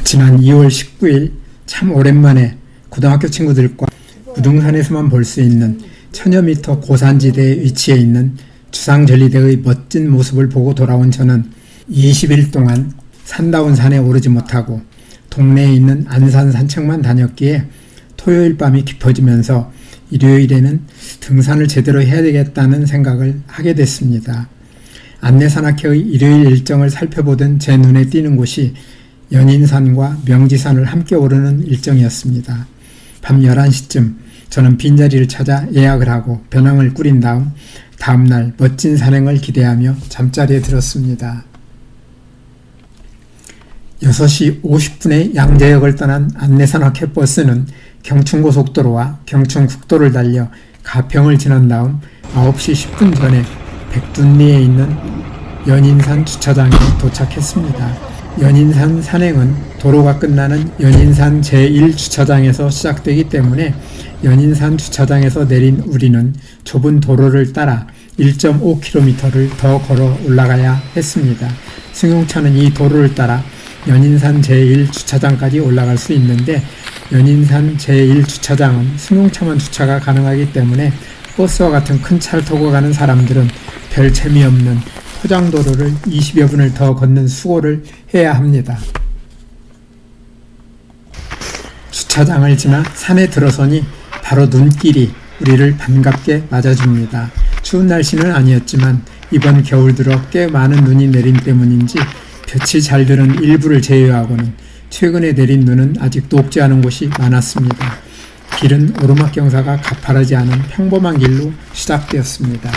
지난 2월 19일 참 오랜만에 고등학교 친구들과 무등산에서만 볼 수 있는 천여 미터 고산지대에 위치해 있는 주상절리대의 멋진 모습을 보고 돌아온 저는 20일 동안 산다운 산에 오르지 못하고 동네에 있는 안산 산책만 다녔기에 토요일 밤이 깊어지면서 일요일에는 등산을 제대로 해야 되겠다는 생각을 하게 됐습니다. 안내산악회의 일요일 일정을 살펴보던 제 눈에 띄는 곳이 연인산과 명지산을 함께 오르는 일정이었습니다. 밤 11시쯤 저는 빈자리를 찾아 예약을 하고 배낭을 꾸린 다음날 멋진 산행을 기대하며 잠자리에 들었습니다. 6시 50분에 양재역을 떠난 안내산악회 버스는 경춘고속도로와 경춘국도를 달려 가평을 지난 다음 9시 10분 전에 백둔리에 있는 연인산 주차장에 도착했습니다. 연인산 산행은 도로가 끝나는 연인산 제1주차장에서 시작되기 때문에 연인산 주차장에서 내린 우리는 좁은 도로를 따라 1.5km를 더 걸어 올라가야 했습니다. 승용차는 이 도로를 따라 연인산 제1주차장까지 올라갈 수 있는데 연인산 제1주차장은 승용차만 주차가 가능하기 때문에 버스와 같은 큰 차를 타고 가는 사람들은 별 재미없는 포장도로를 20여 분을 더 걷는 수고를 해야 합니다. 주차장을 지나 산에 들어서니 바로 눈길이 우리를 반갑게 맞아줍니다. 추운 날씨는 아니었지만 이번 겨울 들어 꽤 많은 눈이 내린 때문인지 볕이 잘 드는 일부를 제외하고는 최근에 내린 눈은 아직 녹지 않은 곳이 많았습니다. 길은 오르막 경사가 가파르지 않은 평범한 길로 시작되었습니다.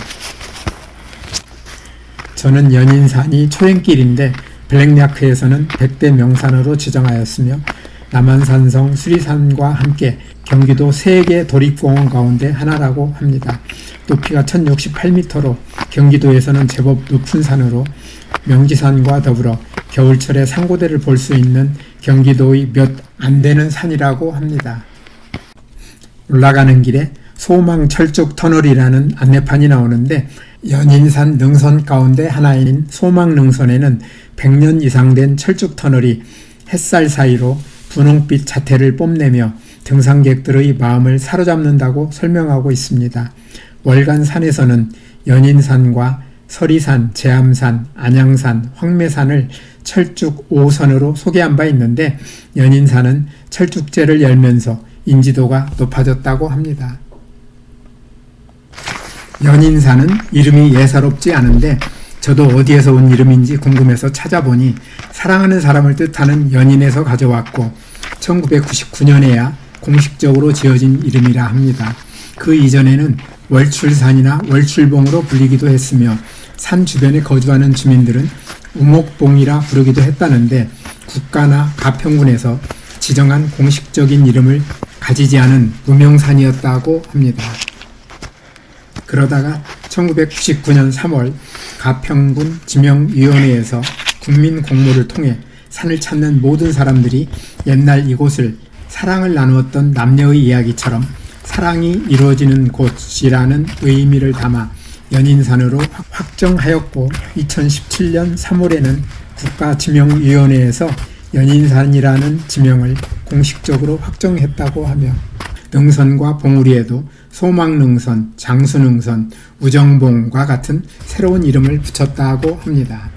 저는 연인산이 초행길인데 블랙야크에서는 100대 명산으로 지정하였으며 남한산성 수리산과 함께 경기도 3개 도립공원 가운데 하나라고 합니다. 높이가 1068m로 경기도에서는 제법 높은 산으로 명지산과 더불어 겨울철에 상고대를 볼 수 있는 경기도의 몇 안 되는 산이라고 합니다. 올라가는 길에 소망철쭉터널이라는 안내판이 나오는데 연인산 능선 가운데 하나인 소망능선에는 100년 이상 된 철쭉터널이 햇살 사이로 분홍빛 자태를 뽐내며 등산객들의 마음을 사로잡는다고 설명하고 있습니다. 월간 산에서는 연인산과 서리산, 제암산, 안양산, 황매산을 철쭉 5선으로 소개한 바 있는데 연인산은 철쭉제를 열면서 인지도가 높아졌다고 합니다. 연인산은 이름이 예사롭지 않은데 저도 어디에서 온 이름인지 궁금해서 찾아보니 사랑하는 사람을 뜻하는 연인에서 가져왔고 1999년에야 공식적으로 지어진 이름이라 합니다. 그 이전에는 월출산이나 월출봉으로 불리기도 했으며 산 주변에 거주하는 주민들은 우목봉이라 부르기도 했다는데 국가나 가평군에서 지정한 공식적인 이름을 가지지 않은 무명산이었다고 합니다. 그러다가 1999년 3월 가평군 지명위원회에서 국민 공모를 통해 산을 찾는 모든 사람들이 옛날 이곳을 사랑을 나누었던 남녀의 이야기처럼 사랑이 이루어지는 곳이라는 의미를 담아 연인산으로 확정하였고 2017년 3월에는 국가지명위원회에서 연인산이라는 지명을 공식적으로 확정했다고 하며 능선과 봉우리에도 소망능선, 장수능선, 우정봉과 같은 새로운 이름을 붙였다고 합니다.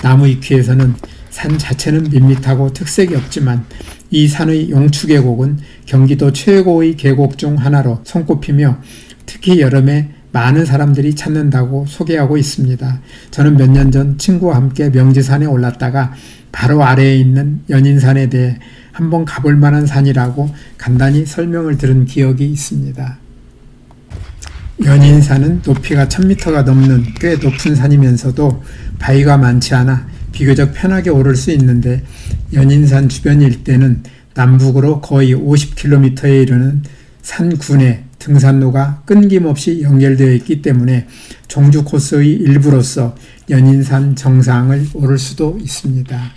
나무위키에서는 산 자체는 밋밋하고 특색이 없지만 이 산의 용추계곡은 경기도 최고의 계곡 중 하나로 손꼽히며 특히 여름에 많은 사람들이 찾는다고 소개하고 있습니다. 저는 몇 년 전 친구와 함께 명지산에 올랐다가 바로 아래에 있는 연인산에 대해 한번 가볼 만한 산이라고 간단히 설명을 들은 기억이 있습니다. 연인산은 높이가 1000m가 넘는 꽤 높은 산이면서도 바위가 많지 않아 비교적 편하게 오를 수 있는데 연인산 주변 일대는 남북으로 거의 50km에 이르는 산군에 등산로가 끊김없이 연결되어 있기 때문에 종주 코스의 일부로서 연인산 정상을 오를 수도 있습니다.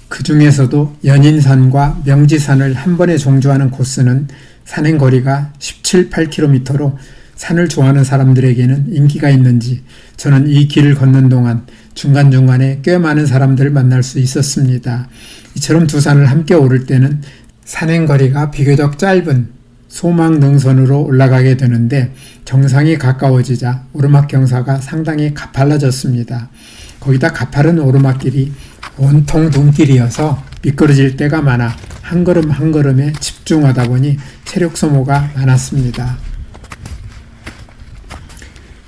그 중에서도 연인산과 명지산을 한 번에 종주하는 코스는 산행거리가 17, 8km로 산을 좋아하는 사람들에게는 인기가 있는지 저는 이 길을 걷는 동안 중간중간에 꽤 많은 사람들을 만날 수 있었습니다. 이처럼 두 산을 함께 오를 때는 산행거리가 비교적 짧은 소망능선으로 올라가게 되는데 정상이 가까워지자 오르막 경사가 상당히 가팔라졌습니다. 거기다 가파른 오르막길이 온통 눈길이어서 미끄러질 때가 많아 한 걸음 한 걸음에 집중하다 보니 체력 소모가 많았습니다.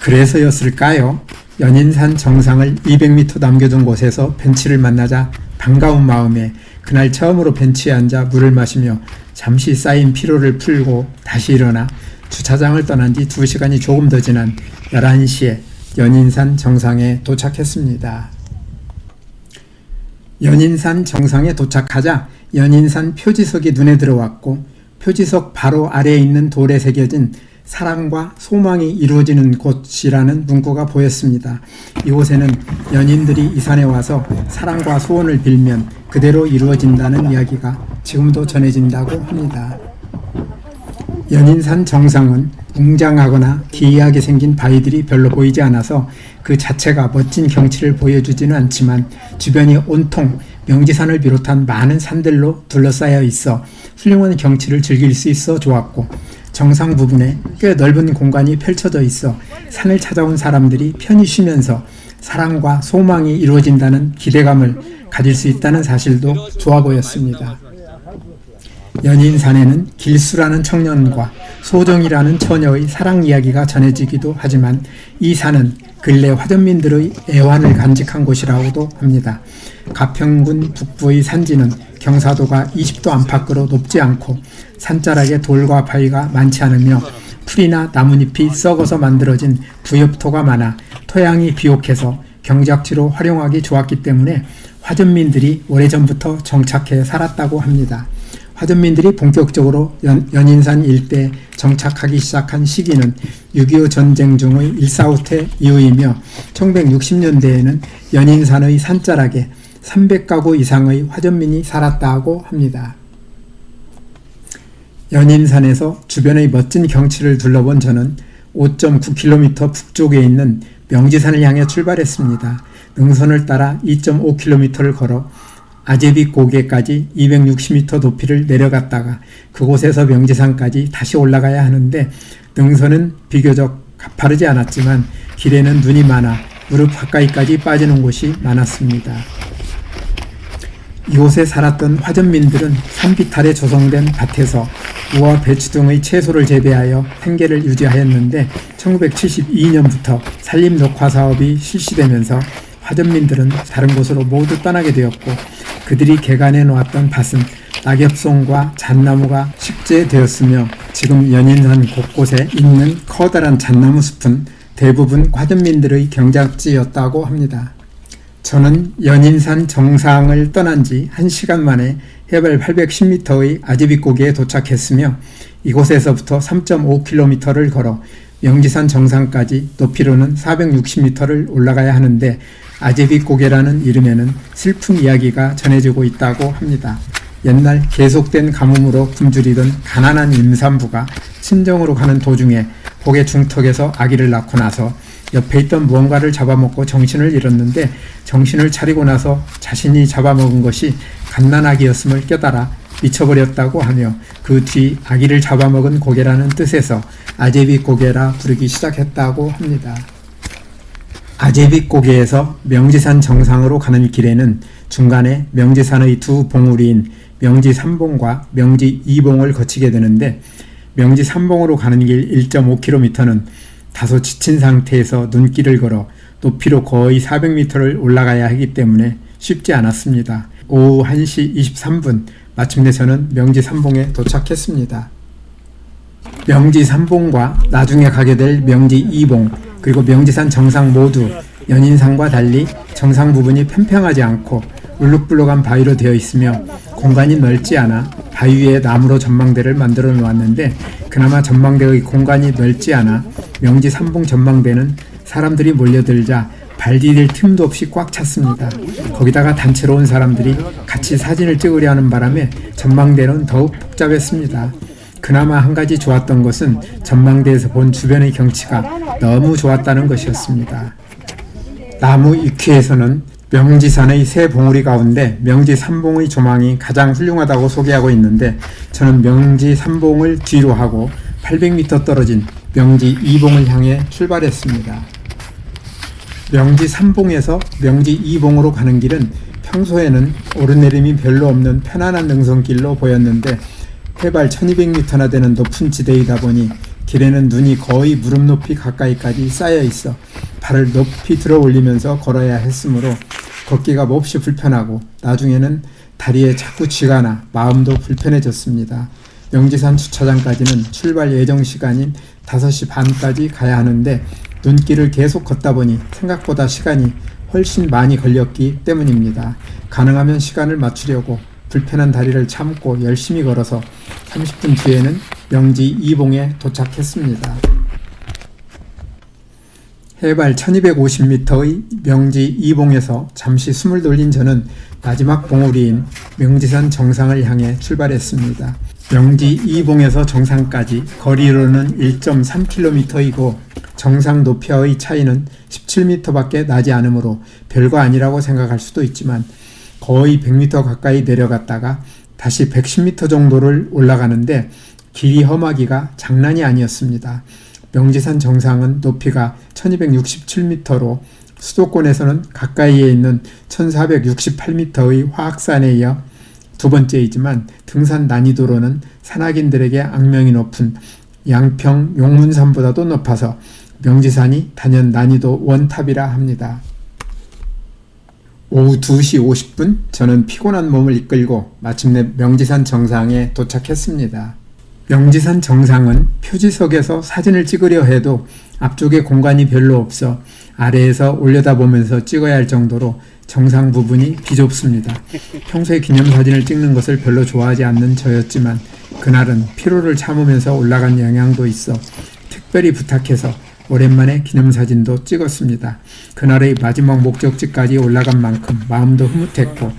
그래서였을까요? 연인산 정상을 200m 남겨둔 곳에서 벤치를 만나자 반가운 마음에 그날 처음으로 벤치에 앉아 물을 마시며 잠시 쌓인 피로를 풀고 다시 일어나 주차장을 떠난 뒤 2시간이 조금 더 지난 11시에 연인산 정상에 도착했습니다. 연인산 정상에 도착하자 연인산 표지석이 눈에 들어왔고 표지석 바로 아래에 있는 돌에 새겨진 사랑과 소망이 이루어지는 곳이라는 문구가 보였습니다. 이곳에는 연인들이 이 산에 와서 사랑과 소원을 빌면 그대로 이루어진다는 이야기가 지금도 전해진다고 합니다. 연인산 정상은 웅장하거나 기이하게 생긴 바위들이 별로 보이지 않아서 그 자체가 멋진 경치를 보여주지는 않지만 주변이 온통 명지산을 비롯한 많은 산들로 둘러싸여 있어 훌륭한 경치를 즐길 수 있어 좋았고 정상 부분에 꽤 넓은 공간이 펼쳐져 있어 산을 찾아온 사람들이 편히 쉬면서 사랑과 소망이 이루어진다는 기대감을 가질 수 있다는 사실도 좋아 보였습니다. 연인산에는 길수라는 청년과 소정이라는 처녀의 사랑 이야기가 전해지기도 하지만 이 산은 근래 화전민들의 애환을 간직한 곳이라고도 합니다. 가평군 북부의 산지는 경사도가 20도 안팎으로 높지 않고 산자락에 돌과 바위가 많지 않으며 풀이나 나뭇잎이 썩어서 만들어진 부엽토가 많아 토양이 비옥해서 경작지로 활용하기 좋았기 때문에 화전민들이 오래전부터 정착해 살았다고 합니다. 화전민들이 본격적으로 연인산 일대에 정착하기 시작한 시기는 6.25 전쟁 중의 일사후퇴 이후이며 1960년대에는 연인산의 산자락에 300가구 이상의 화전민이 살았다고 합니다. 연인산에서 주변의 멋진 경치를 둘러본 저는 5.9km 북쪽에 있는 명지산을 향해 출발했습니다. 능선을 따라 2.5km를 걸어 아제비 고개까지 260m 높이를 내려갔다가 그곳에서 명지산까지 다시 올라가야 하는데 능선은 비교적 가파르지 않았지만 길에는 눈이 많아 무릎 가까이까지 빠지는 곳이 많았습니다. 이곳에 살았던 화전민들은 산비탈에 조성된 밭에서 무와 배추 등의 채소를 재배하여 생계를 유지하였는데 1972년부터 산림 녹화 사업이 실시되면서 화전민들은 다른 곳으로 모두 떠나게 되었고 그들이 개간해 놓았던 밭은 낙엽송과 잣나무가 식재되었으며 지금 연인산 곳곳에 있는 커다란 잣나무 숲은 대부분 화전민들의 경작지였다고 합니다. 저는 연인산 정상을 떠난 지 1시간 만에 해발 810m의 아제비고개에 도착했으며 이곳에서부터 3.5km를 걸어 명지산 정상까지 높이로는 460m를 올라가야 하는데 아제비고개라는 이름에는 슬픈 이야기가 전해지고 있다고 합니다. 옛날 계속된 가뭄으로 굶주리던 가난한 임산부가 친정으로 가는 도중에 고개 중턱에서 아기를 낳고 나서 옆에 있던 무언가를 잡아먹고 정신을 잃었는데 정신을 차리고 나서 자신이 잡아먹은 것이 갓난아기였음을 깨달아 미쳐버렸다고 하며 그 뒤 아기를 잡아먹은 고개라는 뜻에서 아제비고개라 부르기 시작했다고 합니다. 아제비고개에서 명지산 정상으로 가는 길에는 중간에 명지산의 두 봉우리인 명지 3봉과 명지 2봉을 거치게 되는데 명지 3봉으로 가는 길 1.5km는 다소 지친 상태에서 눈길을 걸어 높이로 거의 400m를 올라가야 하기 때문에 쉽지 않았습니다. 오후 1시 23분 마침내 저는 명지 3봉에 도착했습니다. 명지 3봉과 나중에 가게 될 명지 2봉 그리고 명지산 정상 모두 연인산과 달리 정상 부분이 평평하지 않고 울룩불룩한 바위로 되어 있으며 공간이 넓지 않아 바위 위에 나무로 전망대를 만들어 놓았는데 그나마 전망대의 공간이 넓지 않아 명지 3봉 전망대는 사람들이 몰려들자 발 디딜 틈도 없이 꽉 찼습니다. 거기다가 단체로 온 사람들이 같이 사진을 찍으려 하는 바람에 전망대는 더욱 복잡했습니다. 그나마 한 가지 좋았던 것은 전망대에서 본 주변의 경치가 너무 좋았다는 것이었습니다. 나무 위키에서는 명지산의 세 봉우리 가운데 명지 3봉의 조망이 가장 훌륭하다고 소개하고 있는데, 저는 명지 3봉을 뒤로 하고 800m 떨어진 명지 2봉을 향해 출발했습니다. 명지 3봉에서 명지 2봉으로 가는 길은 평소에는 오르내림이 별로 없는 편안한 능선길로 보였는데, 해발 1200m나 되는 높은 지대이다 보니 길에는 눈이 거의 무릎 높이 가까이까지 쌓여 있어 발을 높이 들어 올리면서 걸어야 했으므로 걷기가 몹시 불편하고 나중에는 다리에 자꾸 쥐가 나 마음도 불편해졌습니다. 명지산 주차장까지는 출발 예정 시간인 5시 반까지 가야 하는데 눈길을 계속 걷다 보니 생각보다 시간이 훨씬 많이 걸렸기 때문입니다. 가능하면 시간을 맞추려고 불편한 다리를 참고 열심히 걸어서 30분 뒤에는 명지 2봉에 도착했습니다. 해발 1250m의 명지 2봉에서 잠시 숨을 돌린 저는 마지막 봉우리인 명지산 정상을 향해 출발했습니다. 명지 2봉에서 정상까지 거리로는 1.3km이고 정상 높이와의 차이는 17m밖에 나지 않으므로 별거 아니라고 생각할 수도 있지만, 거의 100m 가까이 내려갔다가 다시 110m 정도를 올라가는데 길이 험하기가 장난이 아니었습니다. 명지산 정상은 높이가 1267m로 수도권에서는 가까이에 있는 1468m의 화악산에 이어 두 번째이지만, 등산 난이도로는 산악인들에게 악명이 높은 양평 용문산보다도 높아서 명지산이 단연 난이도 원탑이라 합니다. 오후 2시 50분 저는 피곤한 몸을 이끌고 마침내 명지산 정상에 도착했습니다. 명지산 정상은 표지석에서 사진을 찍으려 해도 앞쪽에 공간이 별로 없어 아래에서 올려다보면서 찍어야 할 정도로 정상 부분이 비좁습니다. 평소에 기념사진을 찍는 것을 별로 좋아하지 않는 저였지만 그날은 피로를 참으면서 올라간 영향도 있어 특별히 부탁해서 오랜만에 기념사진도 찍었습니다. 그날의 마지막 목적지까지 올라간 만큼 마음도 흐뭇했고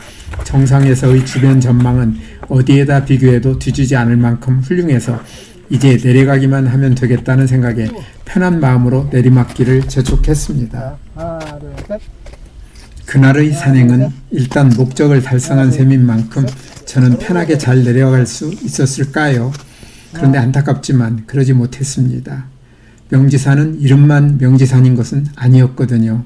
정상에서의 주변 전망은 어디에다 비교해도 뒤지지 않을 만큼 훌륭해서 이제 내려가기만 하면 되겠다는 생각에 편한 마음으로 내리막길을 재촉했습니다. 그날의 산행은 일단 목적을 달성한 셈인 만큼 저는 편하게 잘 내려갈 수 있었을까요? 그런데 안타깝지만 그러지 못했습니다. 명지산은 이름만 명지산인 것은 아니었거든요.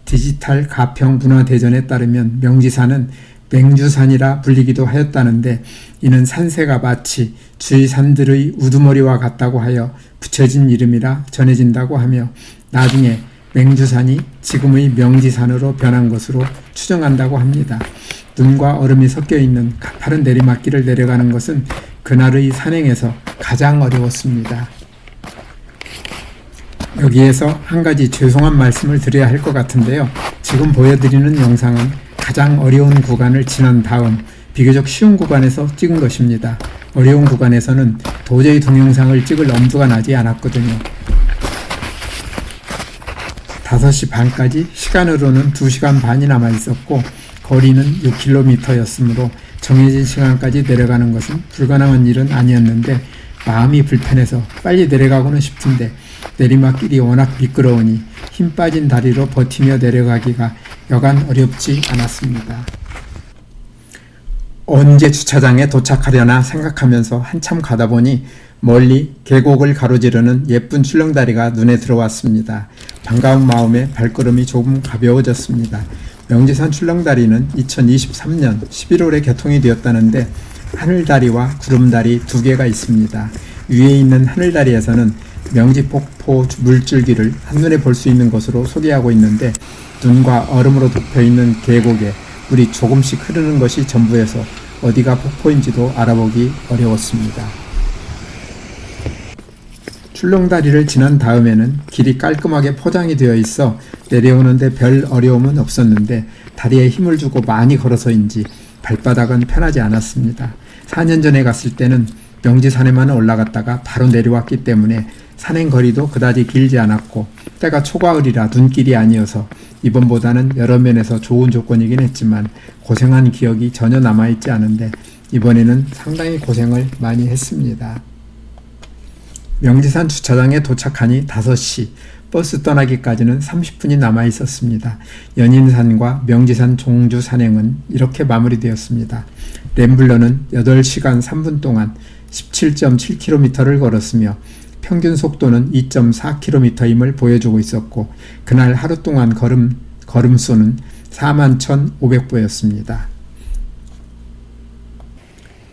디지털 가평 문화대전에 따르면 명지산은 맹주산이라 불리기도 하였다는데, 이는 산세가 마치 주위 산들의 우두머리와 같다고 하여 붙여진 이름이라 전해진다고 하며, 나중에 맹주산이 지금의 명지산으로 변한 것으로 추정한다고 합니다. 눈과 얼음이 섞여 있는 가파른 내리막길을 내려가는 것은 그날의 산행에서 가장 어려웠습니다. 여기에서 한 가지 죄송한 말씀을 드려야 할 것 같은데요. 지금 보여드리는 영상은 가장 어려운 구간을 지난 다음 비교적 쉬운 구간에서 찍은 것입니다. 어려운 구간에서는 도저히 동영상을 찍을 엄두가 나지 않았거든요. 5시 반까지 시간으로는 2시간 반이 남아 있었고 거리는 6km였으므로 정해진 시간까지 내려가는 것은 불가능한 일은 아니었는데, 마음이 불편해서 빨리 내려가고는 싶은데 내리막길이 워낙 미끄러우니 힘 빠진 다리로 버티며 내려가기가 여간 어렵지 않았습니다. 언제 주차장에 도착하려나 생각하면서 한참 가다 보니 멀리 계곡을 가로지르는 예쁜 출렁다리가 눈에 들어왔습니다. 반가운 마음에 발걸음이 조금 가벼워졌습니다. 명지산 출렁다리는 2023년 11월에 개통이 되었다는데 하늘다리와 구름다리 두 개가 있습니다. 위에 있는 하늘다리에서는 명지폭포 물줄기를 한눈에 볼 수 있는 것으로 소개하고 있는데, 눈과 얼음으로 덮여있는 계곡에 물이 조금씩 흐르는 것이 전부여서 어디가 폭포인지도 알아보기 어려웠습니다. 출렁다리를 지난 다음에는 길이 깔끔하게 포장이 되어 있어 내려오는데 별 어려움은 없었는데, 다리에 힘을 주고 많이 걸어서인지 발바닥은 편하지 않았습니다. 4년 전에 갔을 때는 명지산에만 올라갔다가 바로 내려왔기 때문에 산행 거리도 그다지 길지 않았고, 때가 초가을이라 눈길이 아니어서 이번보다는 여러 면에서 좋은 조건이긴 했지만 고생한 기억이 전혀 남아있지 않은데, 이번에는 상당히 고생을 많이 했습니다. 명지산 주차장에 도착하니 5시, 버스 떠나기까지는 30분이 남아 있었습니다. 연인산과 명지산 종주 산행은 이렇게 마무리되었습니다. 램블러는 8시간 3분 동안 17.7km를 걸었으며 평균 속도는 2.4km임을 보여주고 있었고, 그날 하루 동안 걸음수는 41,500보였습니다.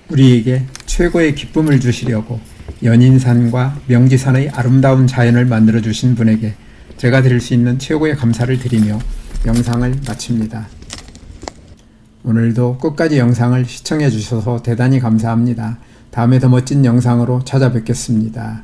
우리에게 최고의 기쁨을 주시려고 연인산과 명지산의 아름다운 자연을 만들어 주신 분에게 제가 드릴 수 있는 최고의 감사를 드리며 영상을 마칩니다. 오늘도 끝까지 영상을 시청해 주셔서 대단히 감사합니다. 다음에 더 멋진 영상으로 찾아뵙겠습니다.